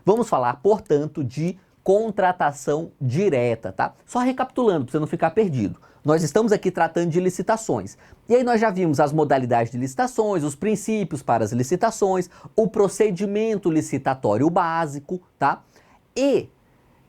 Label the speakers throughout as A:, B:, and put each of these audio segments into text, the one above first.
A: Vamos falar, portanto, de contratação direta, tá? Só recapitulando, para você não ficar perdido. Nós estamos aqui tratando de licitações. E aí nós já vimos as modalidades de licitações, os princípios para as licitações, o procedimento licitatório básico, tá? E,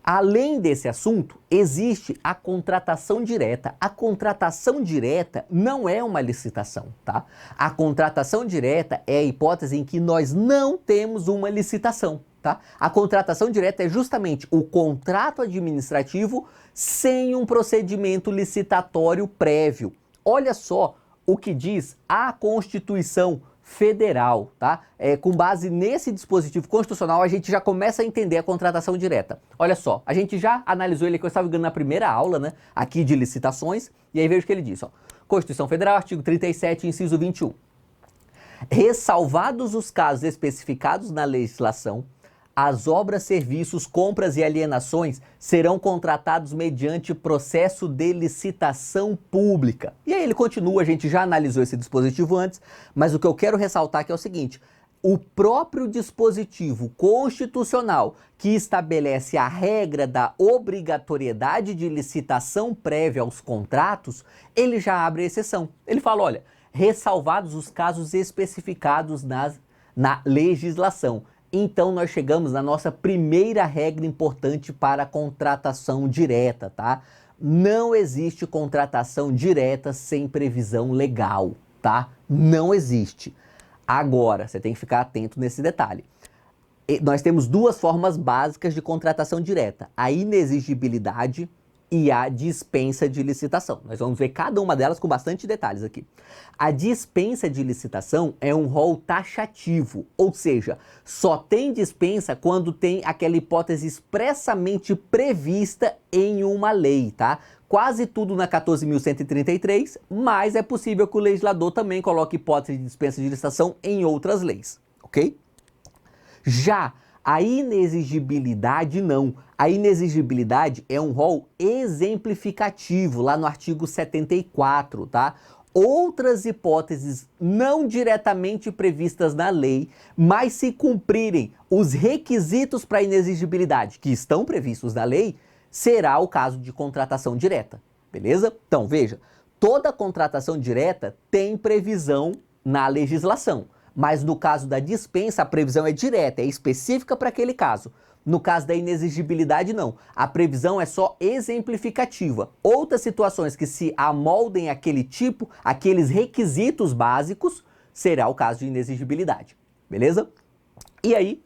A: além desse assunto, existe a contratação direta. A contratação direta não é uma licitação, tá? A contratação direta é a hipótese em que nós não temos uma licitação, tá? A contratação direta é justamente o contrato administrativo sem um procedimento licitatório prévio. Olha só o que diz a Constituição Federal, tá? Com base nesse dispositivo constitucional, a gente já começa a entender a contratação direta. Olha só, a gente já analisou ele que eu estava vendo na primeira aula, né? Aqui de licitações, e aí veja o que ele diz, ó. Constituição Federal, artigo 37, inciso 21. Ressalvados os casos especificados na legislação, as obras, serviços, compras e alienações serão contratados mediante processo de licitação pública. E aí ele continua, a gente já analisou esse dispositivo antes, mas o que eu quero ressaltar aqui é o seguinte: o próprio dispositivo constitucional que estabelece a regra da obrigatoriedade de licitação prévia aos contratos, ele já abre exceção. Ele fala, olha, ressalvados os casos especificados na legislação. Então nós chegamos na nossa primeira regra importante para a contratação direta, tá? Não existe contratação direta sem previsão legal, tá? Não existe. Agora, você tem que ficar atento nesse detalhe. Nós temos duas formas básicas de contratação direta: a inexigibilidade e a dispensa de licitação. Nós vamos ver cada uma delas com bastante detalhes aqui. A dispensa de licitação é um rol taxativo, ou seja, só tem dispensa quando tem aquela hipótese expressamente prevista em uma lei, tá? Quase tudo na 14.133, mas é possível que o legislador também coloque hipótese de dispensa de licitação em outras leis, ok? Já a inexigibilidade não. A inexigibilidade é um rol exemplificativo, lá no artigo 74, tá? Outras hipóteses não diretamente previstas na lei, mas se cumprirem os requisitos para inexigibilidade que estão previstos na lei, será o caso de contratação direta, beleza? Então, veja, toda contratação direta tem previsão na legislação. Mas no caso da dispensa, a previsão é direta, é específica para aquele caso. No caso da inexigibilidade, não. A previsão é só exemplificativa. Outras situações que se amoldem àquele tipo, aqueles requisitos básicos, será o caso de inexigibilidade. Beleza? E aí,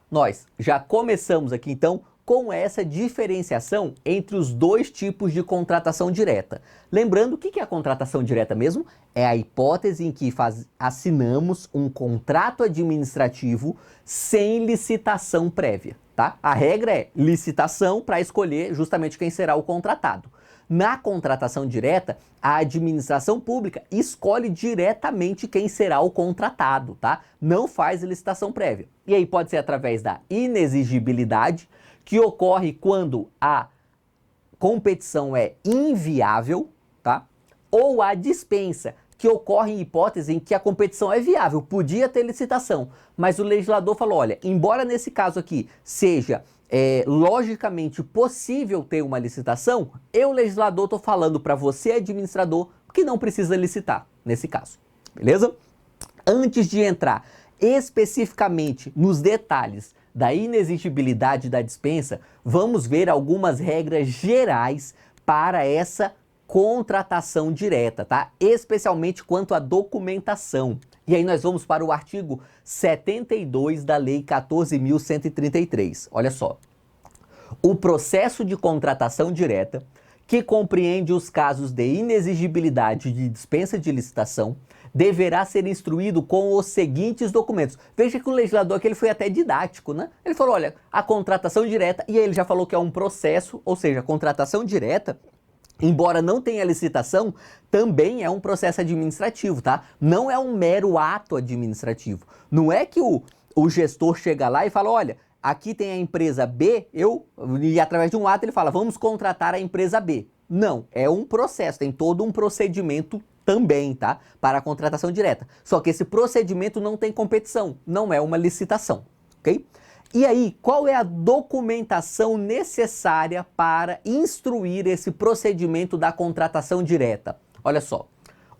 A: nós já começamos aqui então com essa diferenciação entre os dois tipos de contratação direta. Lembrando, o que é a contratação direta mesmo? É a hipótese em que assinamos um contrato administrativo sem licitação prévia, tá? A regra é licitação para escolher justamente quem será o contratado. Na contratação direta, a administração pública escolhe diretamente quem será o contratado, tá? Não faz licitação prévia. E aí pode ser através da inexigibilidade, que ocorre quando a competição é inviável, tá? Ou a dispensa, que ocorre em hipótese em que a competição é viável, podia ter licitação, mas o legislador falou, olha, embora nesse caso aqui seja logicamente possível ter uma licitação, eu, legislador, estou falando para você, administrador, que não precisa licitar nesse caso, beleza? Antes de entrar especificamente nos detalhes da inexigibilidade da dispensa, vamos ver algumas regras gerais para essa contratação direta, tá? Especialmente quanto à documentação. E aí nós vamos para o artigo 72 da Lei 14.133. Olha só. O processo de contratação direta, que compreende os casos de inexigibilidade e de dispensa de licitação, deverá ser instruído com os seguintes documentos. Veja que o legislador aqui ele foi até didático, né? Ele falou, olha, a contratação direta, e aí ele já falou que é um processo, ou seja, a contratação direta, embora não tenha licitação, também é um processo administrativo, tá? Não é um mero ato administrativo. Não é que o gestor chega lá e fala, olha, aqui tem a empresa B, e através de um ato ele fala, vamos contratar a empresa B. Não, é um processo, tem todo um procedimento também, tá? Para a contratação direta. Só que esse procedimento não tem competição, não é uma licitação, ok? E aí, qual é a documentação necessária para instruir esse procedimento da contratação direta? Olha só.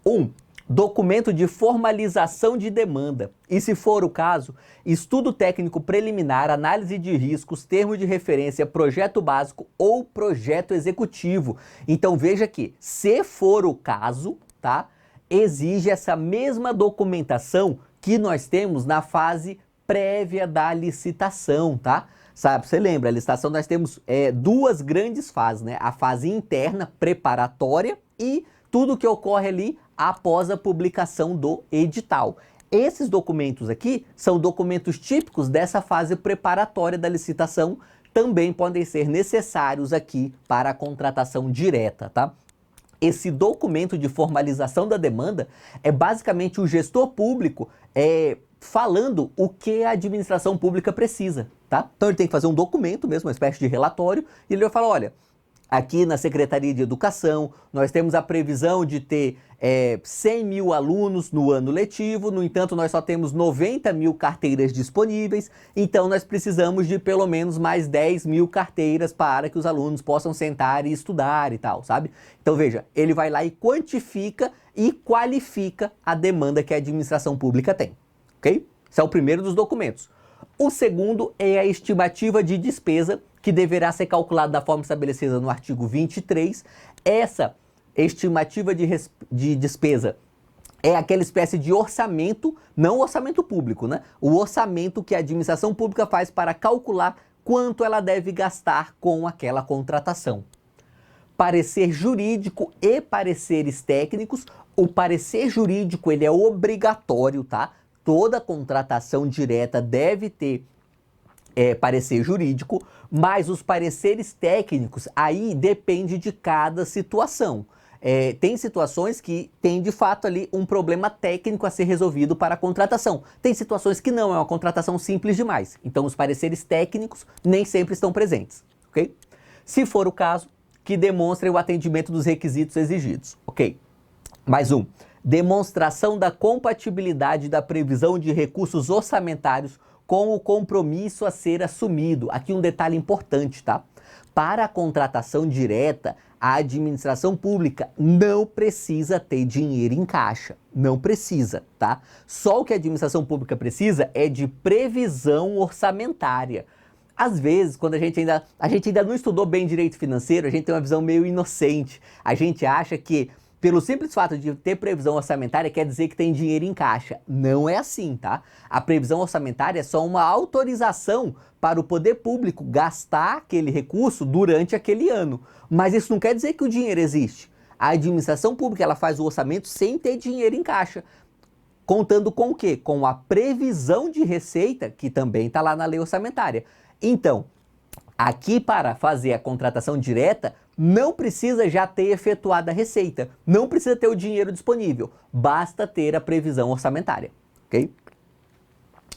A: 1. Documento de formalização de demanda. E se for o caso, estudo técnico preliminar, análise de riscos, termo de referência, projeto básico ou projeto executivo. Então veja que, se for o caso, tá, exige essa mesma documentação que nós temos na fase prévia da licitação, tá? Sabe, você lembra, a licitação nós temos duas grandes fases, né? A fase interna, preparatória, e tudo que ocorre ali após a publicação do edital. Esses documentos aqui são documentos típicos dessa fase preparatória da licitação, também podem ser necessários aqui para a contratação direta, tá? Esse documento de formalização da demanda é basicamente o gestor público falando o que a administração pública precisa, tá? Então ele tem que fazer um documento mesmo, uma espécie de relatório, e ele vai falar, olha, aqui na Secretaria de Educação, nós temos a previsão de ter 100 mil alunos no ano letivo, no entanto, nós só temos 90 mil carteiras disponíveis, então nós precisamos de pelo menos mais 10 mil carteiras para que os alunos possam sentar e estudar e tal, sabe? Então veja, ele vai lá e quantifica e qualifica a demanda que a administração pública tem, ok? Esse é o primeiro dos documentos. O segundo é a estimativa de despesa, que deverá ser calculada da forma estabelecida no artigo 23. Essa estimativa de despesa é aquela espécie de orçamento, não orçamento público, né? O orçamento que a administração pública faz para calcular quanto ela deve gastar com aquela contratação. Parecer jurídico e pareceres técnicos. O parecer jurídico, ele é obrigatório, tá? Toda contratação direta deve ter parecer jurídico, mas os pareceres técnicos, aí depende de cada situação. Tem situações que tem de fato ali um problema técnico a ser resolvido para a contratação. Tem situações que não, é uma contratação simples demais. Então os pareceres técnicos nem sempre estão presentes, ok? Se for o caso, que demonstrem o atendimento dos requisitos exigidos, ok? Mais um. Demonstração da compatibilidade da previsão de recursos orçamentários com o compromisso a ser assumido. Aqui um detalhe importante, tá? Para a contratação direta, a administração pública não precisa ter dinheiro em caixa. Não precisa, tá? Só o que a administração pública precisa é de previsão orçamentária. Às vezes, quando a gente ainda não estudou bem direito financeiro, a gente tem uma visão meio inocente. A gente acha que pelo simples fato de ter previsão orçamentária quer dizer que tem dinheiro em caixa. Não é assim, tá? A previsão orçamentária é só uma autorização para o poder público gastar aquele recurso durante aquele ano. Mas isso não quer dizer que o dinheiro existe. A administração pública ela faz o orçamento sem ter dinheiro em caixa. Contando com o quê? Com a previsão de receita, que também está lá na lei orçamentária. Então, aqui para fazer a contratação direta, não precisa já ter efetuado a receita, não precisa ter o dinheiro disponível, basta ter a previsão orçamentária, ok?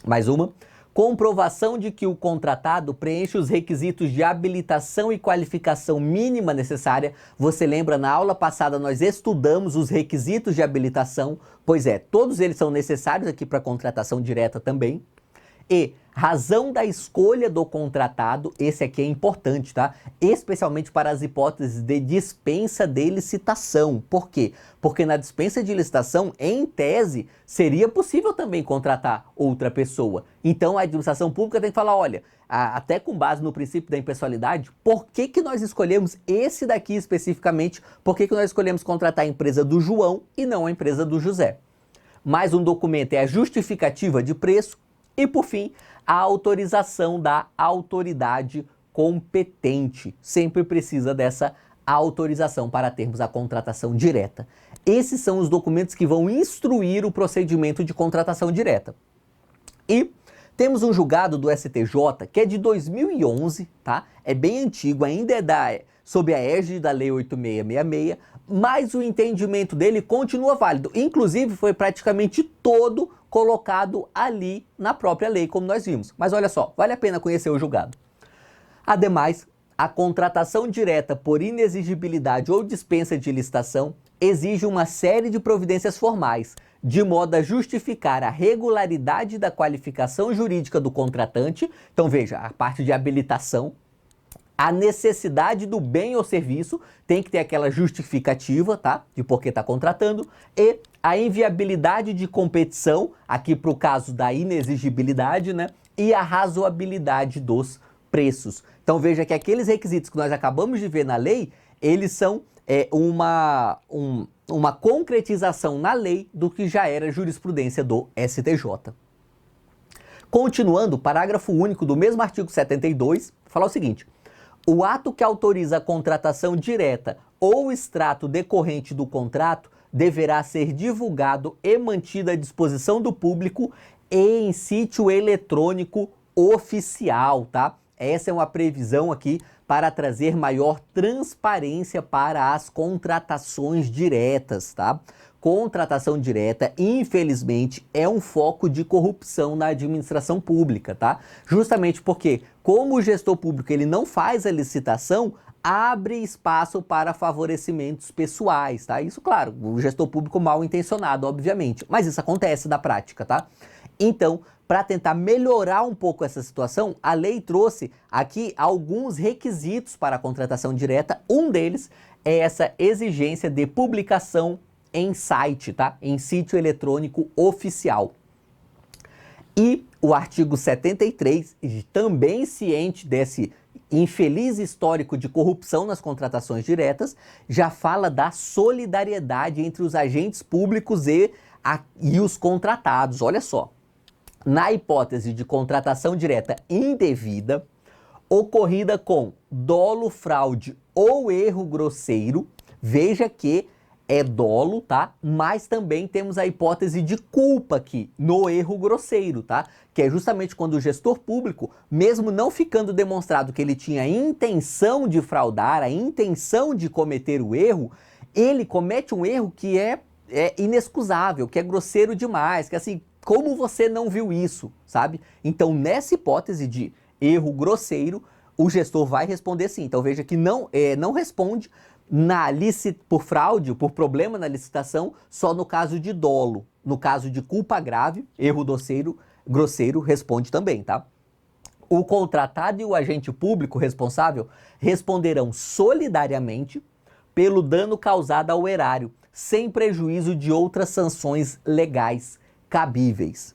A: Mais uma. Comprovação de que o contratado preenche os requisitos de habilitação e qualificação mínima necessária. Você lembra, na aula passada nós estudamos os requisitos de habilitação, pois todos eles são necessários aqui para a contratação direta também. E razão da escolha do contratado, esse aqui é importante, tá? Especialmente para as hipóteses de dispensa de licitação. Por quê? Porque na dispensa de licitação, em tese, seria possível também contratar outra pessoa. Então a administração pública tem que falar, olha, até com base no princípio da impessoalidade, por que nós escolhemos esse daqui especificamente? Por que nós escolhemos contratar a empresa do João e não a empresa do José? Mais um documento é a justificativa de preço. E, por fim, a autorização da autoridade competente. Sempre precisa dessa autorização para termos a contratação direta. Esses são os documentos que vão instruir o procedimento de contratação direta. E temos um julgado do STJ que é de 2011, tá? É bem antigo, ainda sob a égide da Lei 8666, mas o entendimento dele continua válido. Inclusive, foi praticamente todo colocado ali na própria lei, como nós vimos. Mas olha só, vale a pena conhecer o julgado. Ademais, a contratação direta por inexigibilidade ou dispensa de licitação exige uma série de providências formais, de modo a justificar a regularidade da qualificação jurídica do contratante. Então veja, a parte de habilitação, a necessidade do bem ou serviço, tem que ter aquela justificativa, tá? De por que está contratando, e a inviabilidade de competição, aqui para o caso da inexigibilidade, né? E a razoabilidade dos preços. Então veja que aqueles requisitos que nós acabamos de ver na lei, eles são uma concretização na lei do que já era jurisprudência do STJ. Continuando, o parágrafo único do mesmo artigo 72 fala o seguinte: o ato que autoriza a contratação direta ou extrato decorrente do contrato deverá ser divulgado e mantido à disposição do público em sítio eletrônico oficial, tá? Essa é uma previsão aqui para trazer maior transparência para as contratações diretas, tá? Contratação direta, infelizmente, é um foco de corrupção na administração pública, tá? Justamente porque, como o gestor público ele não faz a licitação, abre espaço para favorecimentos pessoais, tá? Isso, claro, o gestor público mal intencionado, obviamente, mas isso acontece na prática, tá? Então, para tentar melhorar um pouco essa situação, a lei trouxe aqui alguns requisitos para a contratação direta. Um deles é essa exigência de publicação em site, tá? Em sítio eletrônico oficial. E o artigo 73, também ciente desse infeliz histórico de corrupção nas contratações diretas, já fala da solidariedade entre os agentes públicos e os contratados. Olha só, na hipótese de contratação direta indevida, ocorrida com dolo, fraude ou erro grosseiro, veja que é dolo, tá? Mas também temos a hipótese de culpa aqui, no erro grosseiro, tá? Que é justamente quando o gestor público, mesmo não ficando demonstrado que ele tinha a intenção de fraudar, a intenção de cometer o erro, ele comete um erro que é inexcusável, que é grosseiro demais, que assim, como você não viu isso, sabe? Então, nessa hipótese de erro grosseiro, o gestor vai responder sim. Então, veja que não responde por fraude, por problema na licitação, só no caso de dolo. No caso de culpa grave, erro grosseiro, responde também, tá? O contratado e o agente público responsável responderão solidariamente pelo dano causado ao erário, sem prejuízo de outras sanções legais cabíveis.